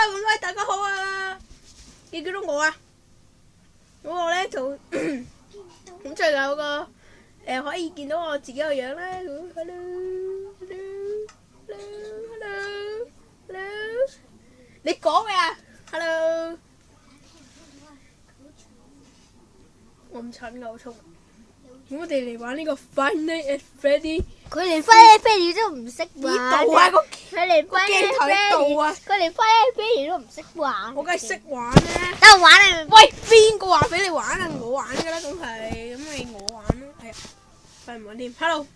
啦，咁多位大家好啊！你見到我啊？咁我咧就咁最近有個可以見到我自己個樣啦。咁 hello， 你講咩啊 ？hello， 我唔蠢噶，好聰明。咁我哋嚟玩呢個 Five Nights at Freddy。佢連 Five Nights at Freddy 都唔識玩。呢度啊個佢連 Five 鏡 Nights 頭 at 喺度啊 Freddy，佢連 Five Nights at Freddy 都唔識玩。我梗係識玩啦。等我玩啊！喂，邊個話俾你玩啊？我玩㗎啦，咁係，咁咪我玩咯。係啊，快唔玩添。Hello，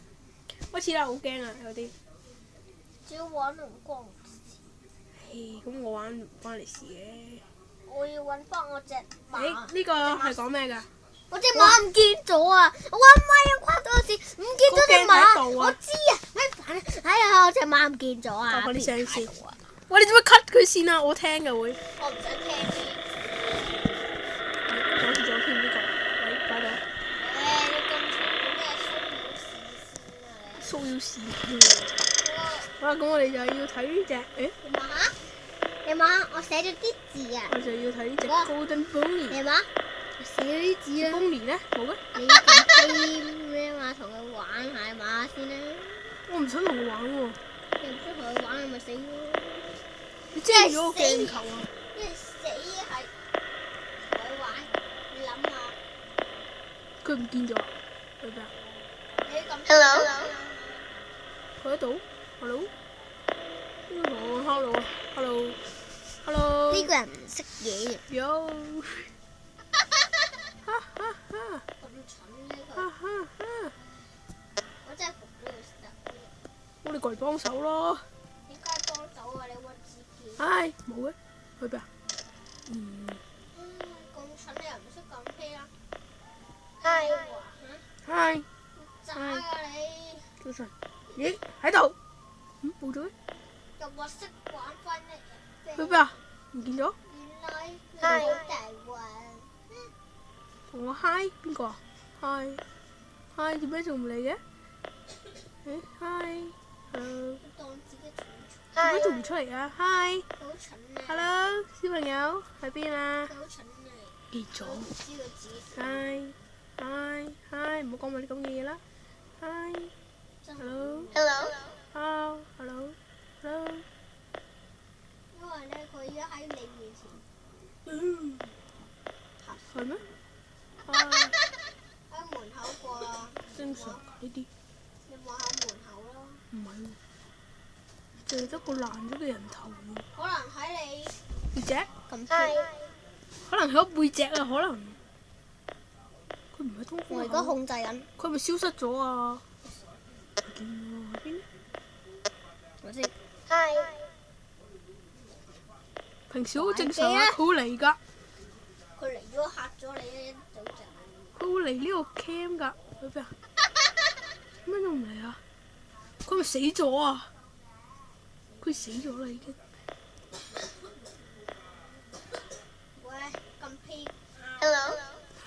開始啦，好驚啊，有啲。只要玩唔關我事。咁我玩唔關你事嘅。我要揾翻我隻馬。呢個係講咩㗎？我隻馬唔見咗啊！我話唔係啊，關咗我事，唔見咗隻馬。我知啊，咩煩啊？哎呀，我隻馬唔見咗啊！我啲聲先。喂，你做乜 cut 佢先啊？我聽㗎會。我唔想聽。講咗添呢個，喂，擺到。你咁蠢做咩騷擾事先啊？騷擾事。好啦，咁我哋就要睇呢隻。你馬，我寫咗啲字啊。我就要睇呢隻 Golden Pony。你馬，我寫咗啲字啊。Pony 咧，冇咩？你咁咩嘛？同佢玩下馬先啦。我唔想同佢玩喎。你唔想同佢玩，你咪死咯。你遮咗個鏡頭啊！因為死係同佢玩，你諗下。佢唔見咗，去邊啊？你咁 Hello， 佢喺度 ，Hello， 呢個同我 Hello 啊 ，Hello，Hello。呢個人唔識嘢。有。哈哈哈！咁蠢呢哈哈哈！我真係服咗佢實。我哋過嚟幫手咯。點解幫手啊？你屈自己。唉，冇嘅，去邊啊？咁蠢你又唔識講飛啦？Hi。渣啊你！早晨。咦？喺度？冇咗嘅。又話識玩翻呢？去邊啊？唔見咗？原來你好大運。同我 Hi 邊個啊 ？Hi，點解仲唔嚟嘅？Hi，Hello。當自己蠢蠢。點解仲唔出嚟啊 ？Hi。好蠢啊 Hello， 小朋友喺邊啊？好蠢啊！跌咗。知道自己。Hi，唔好講埋啲咁嘅嘢啦。Hi，Hello。Hello。因為咧，佢而家喺你面前。係咩？喺門口過啦。正常呢啲。你望下門口咯。唔係喎，淨係得個爛咗嘅人頭喎。可能喺你背脊？咁跳。可能喺我背脊啊，可能。佢唔係通風口。我而家控制緊。佢係咪消失咗啊？唔見喎，喺邊？我先。平時好正常啊，佢會嚟㗎。佢嚟咗嚇咗你一早就。佢會嚟呢個 cam 㗎，去邊啊？點解仲唔嚟啊？佢係咪死咗啊？佢死咗啦已經。喂，咁屁。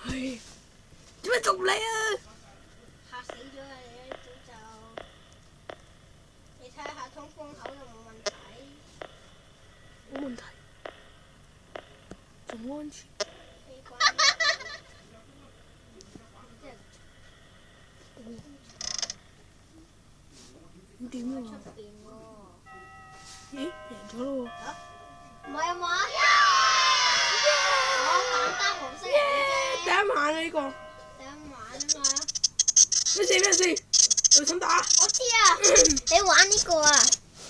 係。點解仲唔嚟啊？嚇死咗啊！你一早就。你睇下通風口有冇問題？冇問題。仲安全。咁點喎？咦，贏咗咯喎！唔係啊嘛？我簡單模式嚟嘅啫。第一晚啊呢個。第一晚啊嘛。咩事？有想打？我知啊，你玩呢個啊，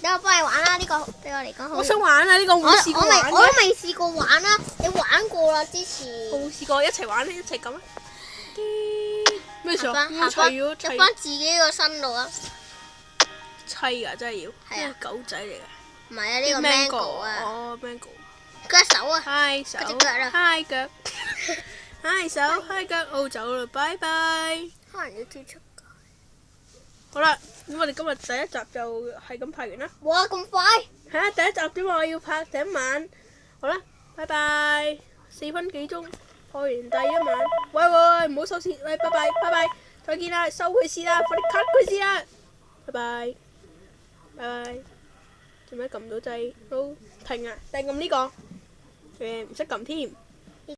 等我幫你玩啦。呢個對我嚟講好。我想玩啊！呢個我試過玩。我都未試過玩啦，你玩過啦之前。我冇試過，一齊玩一齊咁啊！咩時候？入翻自己個身度啊！砌啊，真係要。係啊，狗仔嚟㗎。唔係啊，呢個 mango 啊。哦 ，mango。腳手啊。嗨手。隻腳啊。嗨腳。嗨手，嗨腳，我走啦，拜拜。可能要跳出界。好啦，咁我哋今日第一集就係咁拍完啦。哇，咁快！係啊，第一集點我要拍第一晚。好啦，拜拜。4分幾鐘，拍完第一晚。喂，唔好收線，喂，拜拜，再見啦，收佢線啦，快啲 cut 佢線啦，拜拜。做咩撳到掣？好。停啊！定撳呢個，唔識撳添。